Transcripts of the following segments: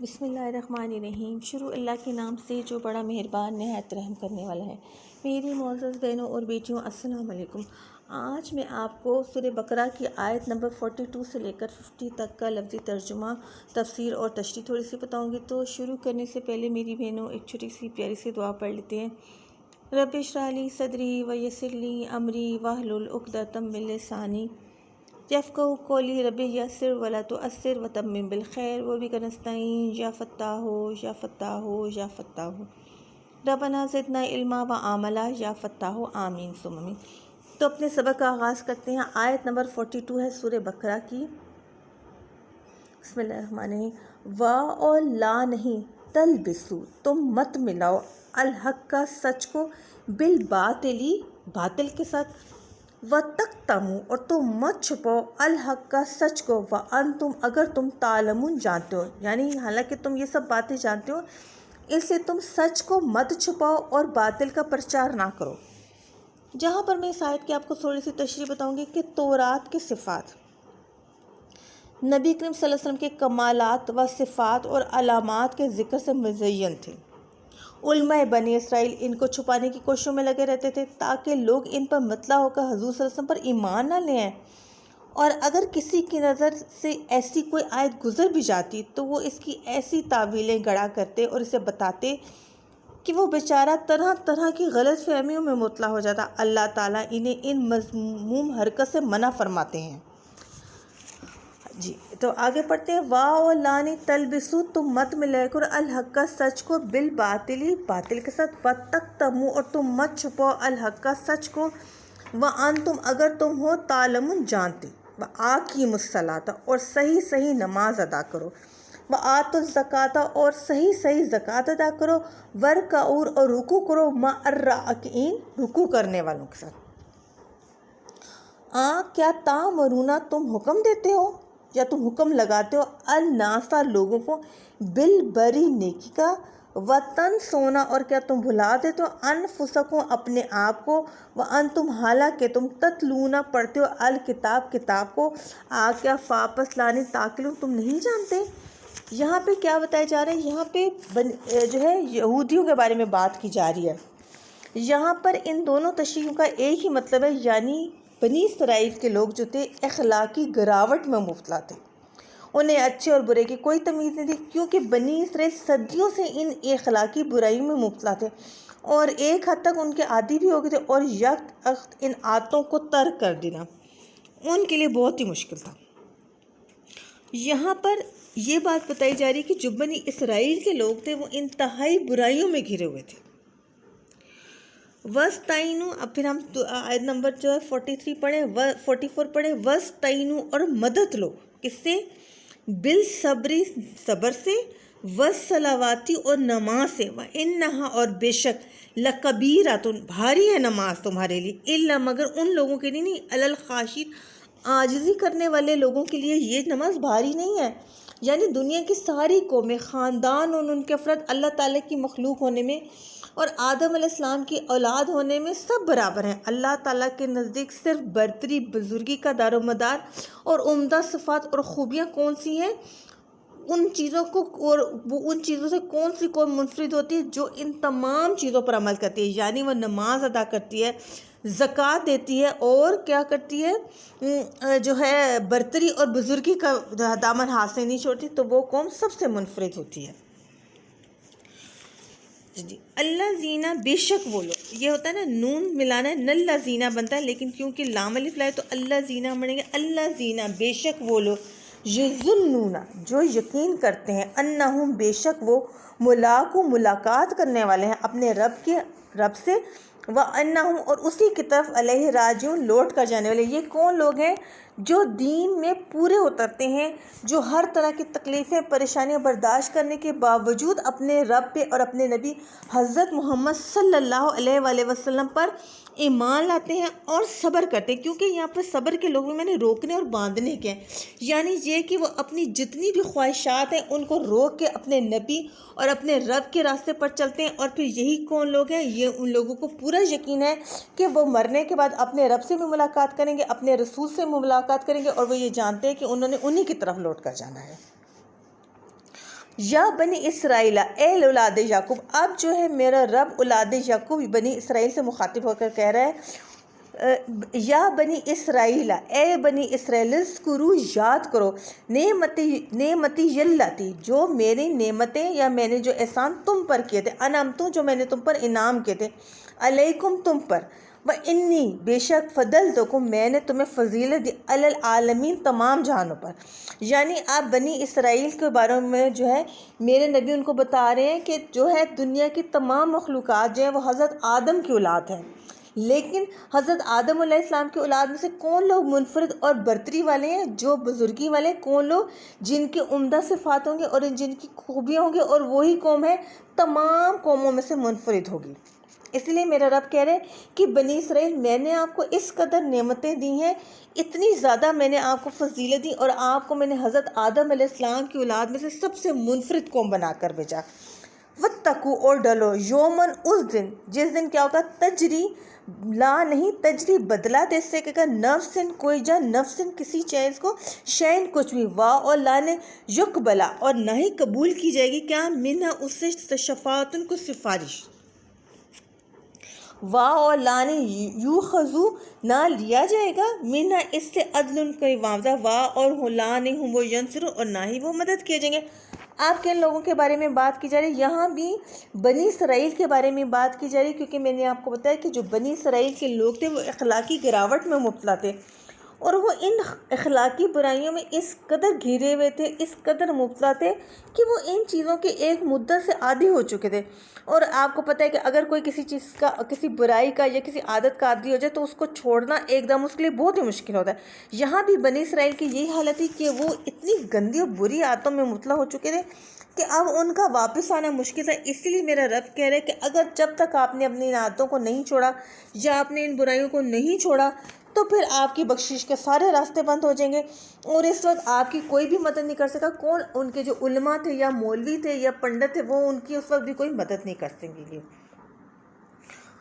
बिस्मिल्लाहिर्रहमानिर्रहीम। शुरू अल्लाह के नाम से जो बड़ा मेहरबान नहायत रहम करने वाला है। मेरी मोअज़्ज़ज़ बहनों और बेटियों, अस्सलाम वालेकुम। आज मैं आपको सूरह बकरा की आयत नंबर 42 से लेकर 50 तक का लफ्ज़ी तर्जुमा, तफसीर और तशरीह थोड़ी सी बताऊँगी। तो शुरू करने से पहले मेरी बहनों एक छोटी सी प्यारी सी दुआ पढ़ लेते हैं। रब्बि इश्रह ली सदरी व यस्सिर ली अमरी वहलुल उक़दतम मिन लिसानी यफ़क़हू क़ौली रब्बि यस्सिर वला तुअस्सिर व तम्मिम बिल खैर व बिका नस्तईन या फ़त्ताहु या फ़त्ताहु या फ़त्ताहु रब्बना ज़िदना इल्मा व आमला या फ़त्ताहु आमीन सुम्मा आमीन। तो अपने सबक का आगाज़ करते हैं। आयत नंबर 42 है सूरह बकरा की। बिस्मिल्लाहिर्रहमानिर्रहीम। वा और ला नहीं तलबिसु, तुम मत मिलाओ अल हक का, सच को, बिल बातिली, बातिल के साथ, व तक्तमु और तुम मत छुपाओ अल हक का, सच को, व अंतुम अगर तुम तालमुन जानते हो, यानी हालांकि तुम ये सब बातें जानते हो, इसलिए तुम सच को मत छुपाओ और बातिल का प्रचार ना करो। जहाँ पर मैं इस आयत की आपको थोड़ी सी तशरीह बताऊंगी कि तौरात के सिफ़ात, नबी करीम सल्लल्लाहु अलैहि वसल्लम के कमालात व सिफ़ात और अलामात के ज़िक्र से मुज़य्यन थे। उलमाए बनी इसराइल इनको छुपाने की कोशिशों में लगे रहते थे ताकि लोग इन पर मतला होकर हज़ूर सल्लल्लाहु अलैहि वसल्लम पर ईमान ना ले आएं। और अगर किसी की नज़र से ऐसी कोई आयत गुजर भी जाती तो वो इसकी ऐसी तावीलें गढ़ा करते और इसे बताते कि वो बेचारा तरह तरह की गलत फहमियों में मुतला हो जाता। अल्लाह ताला इन्हें इन मज़मूम हरकत से मना फरमाते हैं। जी, तो आगे पढ़ते हैं। वाह और लानी तलबिसु, तुम मत मिलाकर अल हक का, सच को, बिल बातिली, बातिल के साथ, व तक्तमु और तुम मत छुपाओ अल हक का, सच को, व अंतुम अगर तुम हो तालमुन जानते, व आकीमुस्सलाता और सही सही नमाज अदा करो, व आतुज़ ज़काता और सही सही ज़कात अदा करो, वर्कऊर और रुकू करो, मअर्राकिईन रुकू करने वालों के साथ। क्या तामरूना तुम हुक्म देते हो या तुम हुक्म लगाते हो अल नासा लोगों को, बिल बरी नेकी का, वतन सोना और क्या तुम भुला देते हो अनफुसको अपने आप को, व अन तुम हालांकि तुम ततलूना पढ़ते हो अल किताब किताब को, क्या वापस लाने ताकिलून तुम नहीं जानते। यहाँ पे क्या बताया जा रहा है, यहाँ पे जो है यहूदियों के बारे में बात की जा रही है। यहाँ पर इन दोनों तशरीहों का एक ही मतलब है, यानी बनी इसराइल के लोग जो थे अखलाकी गिरावट में मुब्तला थे। उन्हें अच्छे और बुरे की कोई तमीज़ नहीं थी, क्योंकि बनी इसराइल सदियों से इन अखलाकी बुराइयों में मुब्तला थे और एक हद तक उनके आदी भी हो गए थे। और यकअख्त इन आदतों को तर्क कर देना उनके लिए बहुत ही मुश्किल था। यहाँ पर ये बात बताई जा रही है कि जो बनी इसराइल के लोग थे वो इंतहाई बुराइयों में घिरे हुए थे। वस्ताइनु, अब फिर हम आयत नंबर जो है 43 पढ़े, 44 पढ़े। वस्ताइनु और मदद लो, किससे, बिल सब्री सब्र से, वस्सलावाती और नमाज से, व इन्नहा और बेशक, लकबीरातुन भारी है नमाज तुम्हारे लिए, इल्ला मगर उन लोगों के लिए नहीं, अलल खाशिन आजिज़ी करने वाले लोगों के लिए ये नमाज भारी नहीं है। यानी दुनिया की सारी कौमें, ख़ानदान और उनके अफराद अल्लाह ताला की मखलूक होने में और आदम अलैहिस्सलाम की औलाद होने में सब बराबर हैं। अल्लाह ताला के नज़दीक सिर्फ बरतरी, बुजुर्गी का दारोमदार और उम्दा सिफ़ात और ख़ूबियाँ कौन सी हैं, उन चीज़ों को, और वो उन चीज़ों से कौन सी कौम मुनफरिद होती है जो इन तमाम चीज़ों पर अमल करती है। यानी वह नमाज अदा करती है, ज़कात देती है और क्या करती है, जो है बरतरी और बुजुर्गी का दामन हाथ से नहीं छोड़ती, तो वो कौम सबसे मुनफरिद होती है। जी, अल्लाह जीना बेशक वो लोग, ये होता है ना, नून मिलाना है, नल्ला जीना बनता है, लेकिन क्योंकि लाम अलिफ लाए तो अल्लाह जीना बनेंगे। अल्लाह जीना बेशक वो लोग, यज़ुन्नूना जो यकीन करते हैं, अन्नहुम बेशक वो, मुलाक़ू मुलाकात करने वाले हैं अपने रब से, व अन्नहुम और उसी की तरफ अलैहि राजिऊन लौट कर जाने वाले। ये कौन लोग हैं, जो दीन में पूरे उतरते हैं, जो हर तरह की तकलीफ़ें परेशानियां बर्दाश्त करने के बावजूद अपने रब पे और अपने नबी हज़रत मोहम्मद सल्लल्लाहु अलैहि वसल्लम पर ईमान लाते हैं और सब्र करते हैं। क्योंकि यहाँ पर सब्र के लोगों मैंने रोकने और बांधने के, यानी ये कि वो अपनी जितनी भी ख्वाहिशात हैं उनको रोक के अपने नबी और अपने रब के रास्ते पर चलते हैं। और फिर यही कौन लोग हैं, ये उन लोगों को पूरा यकीन है कि वो मरने के बाद अपने रब से भी मुलाकात करेंगे, अपने रसूल से मुलाकात करेंगे, और वो ये जानते हैं कि उन्होंने उन्हीं की तरफ लौट कर जाना है। या बनी इसराइल ए औलाद याकूब। अब जो है मेरा रब औलाद याकूब बनी इसराइल से मुखातिब होकर कह रहा है, या बनी इसराइल ए बनी इसराइल कुरु याद करो नेमती यल्लती जो मेरी नेमतें या मैंने जो एहसान तुम पर किए थे, अनअमतु जो मैंने तुम पर इनाम किए थे, अलैकुम तुम पर, व इन्नी बेशक फदल तो को मैंने तुम्हें फजीलत दी अलल आलमीन तमाम जहानों पर। यानी आप बनी इसराइल के बारे में जो है मेरे नबी उनको बता रहे हैं कि जो है दुनिया की तमाम मखलूक़ात जो है वो हज़रत आदम की औलाद हैं, लेकिन हज़रत आदम अलैहिस्सलाम की औलाद में से कौन लोग मुनफरिद और बरतरी वाले हैं, जो बुजुर्गी वाले, कौन लोग जिनकी उम्दा सिफ़ात होंगे और जिनकी खूबियाँ होंगी, और वही कौम है तमाम कौमों में से मुनफरिद होगी। इसलिए मेरा रब कह रहे हैं कि बनी इसराइल मैंने आपको इस कदर नेमतें दी हैं, इतनी ज़्यादा मैंने आपको फजीलत दी, और आपको मैंने हज़रत आदम अलैहिस्सलाम की औलाद में से सबसे मुनफरिद कौम बनाकर भेजा। वत्तकू और डलो योमन उस दिन जिस दिन क्या होगा, तजरी ला नहीं तजरी बदला दे सकेगा नफ्सिन कोई जा नफ्सिन किसी चीज़ को, शैन कुछ भी, वाह और ला ने युकबला और ना ही कबूल की जाएगी क्या, मिना उससे शफातुन को सिफारिश, वाह और लाने यू खजू ना लिया जाएगा, मिना इससे अदल कोई मुआवजा, वाह और हो ला नहीं हूँ वो यंसर और ना ही वो मदद किए जाएंगे। आप किन लोगों के बारे में बात की जा रही है, यहाँ भी बनी इसराइल के बारे में बात की जा रही है, क्योंकि मैंने आपको बताया कि जो बनी इसराइल के लोग थे वो अखलाकी गिरावट में मुब्तला थे, और वो इन अखलाकी बुराइयों में इस कदर घिरे हुए थे, इस कदर मुब्तला थे कि वो इन चीज़ों के एक मुद्दत से आदी हो चुके थे। और आपको पता है कि अगर कोई किसी चीज़ का, किसी बुराई का या किसी आदत का आदी हो जाए तो उसको छोड़ना एकदम उसके लिए बहुत ही मुश्किल होता है। यहाँ भी बनी इसराइल की यही हालत थी कि वो इतनी गंदी और बुरी आदतों में मुब्तला हो चुके थे कि अब उनका वापस आना मुश्किल था। इसलिए मेरा रब कह रहा है कि अगर जब तक आपने अपनी इन आदतों को नहीं छोड़ा या आपने इन बुराइयों को नहीं छोड़ा तो फिर आपकी बख्शिश के सारे रास्ते बंद हो जाएंगे, और इस वक्त आपकी कोई भी मदद नहीं कर सका। कौन, उनके जो उलमा थे या मौलवी थे या पंडित थे, वो उनकी उस वक्त भी कोई मदद नहीं कर सकेंगे।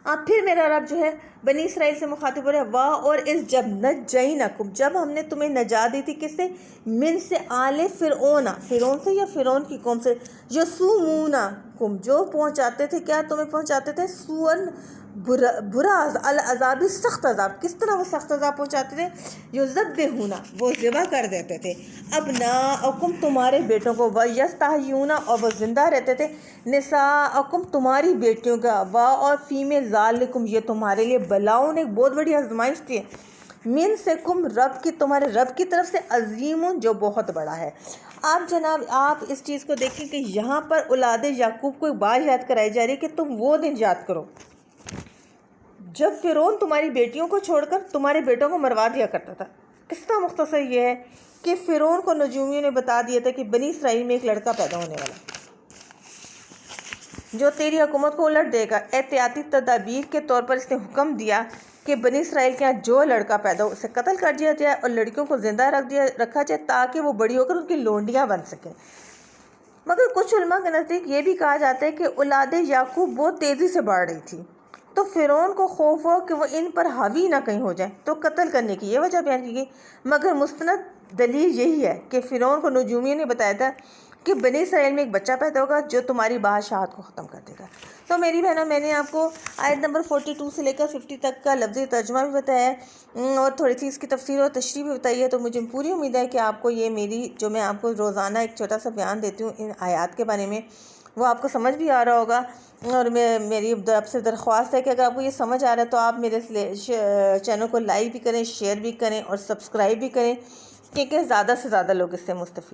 अब फिर मेरा रब जो है बनी इसराइल से मुखातिब हो रहा है, वाह और इस जब नज्जैनाकुम जब हमने तुम्हें नजात दी थी, किससे, मिन से आले फिरौना, फिरौन से या फिरौन की कौम से, यसुमूना कुम जो पहुँचाते थे, क्या तुम्हें पहुँचाते थे, सुअन बुरा अल अजाबी सख्त अजाब, किस तरह वो सख्त अजाब पहुँचाते थे, यो ज़ब्बहुना वो ज़िबा कर देते थे, अब ना अकुम तुम्हारे बेटों को, व यस्ताहयूना और वो ज़िंदा रहते थे, निसा अकुम तुम्हारी बेटियों का, वाह और फीमेल ज़ालिकुम ये तुम्हारे लिए बलाओं ने एक बहुत बड़ी आजमाइश थी, मिन से कुम रब की तुम्हारे रब की तरफ से, अजीम जो बहुत बड़ा है। आप जनाब आप इस चीज़ को देखें कि यहाँ पर औलाद याकूब को एक बात याद कराई जा रही है कि तुम वो दिन याद करो जब फ़िरौन तुम्हारी बेटियों को छोड़कर तुम्हारे बेटों को मरवा दिया करता था। कितना मुख्तसर ये है कि फ़िरौन को नजूमियों ने बता दिया था कि बनी इसराइल में एक लड़का पैदा होने वाला जो तेरी हुकूमत को उलट देगा। एहतियाती तदाबीर के तौर पर इसने हुक्म दिया कि बनी इसराइल के यहाँ जो लड़का पैदा हो उसे कत्ल कर दिया जाए और लड़कियों को ज़िंदा रखा जाए ताकि वो बड़ी होकर उनकी लोंडियाँ बन सकें। मगर कुछ उलमा के नज़दीक ये भी कहा जाता है कि औलाद याकूब बहुत तेज़ी से बढ़ रही थी, तो फ़िरौन को खौफ हो कि वो इन पर हावी ना कहीं हो जाए, तो कत्ल करने की ये वजह बयान की गई। मगर मुस्तनद दलील यही है कि फ़िरौन को नजूमियों ने बताया था कि बनी इसराइल में एक बच्चा पैदा होगा जो तुम्हारी बादशाहत को ख़त्म कर देगा। तो मेरी बहनों, मैंने आपको आयत नंबर 42 से लेकर 50 तक का लफ्ज़ी तर्जुमा भी बताया है और थोड़ी सी इसकी तफसीर और तशरीह भी बताई है। तो मुझे पूरी उम्मीद है कि आपको ये मेरी जो मैं आपको रोज़ाना एक छोटा सा बयान देती हूँ इन आयात के बारे में, वो आपको समझ भी आ रहा होगा। और मेरी आपसे दरख्वास्त है कि अगर आपको ये समझ आ रहा है तो आप मेरे चैनल को लाइक भी करें, शेयर भी करें और सब्सक्राइब भी करें, क्योंकि ज़्यादा से ज़्यादा लोग इससे मुस्तफ़ीद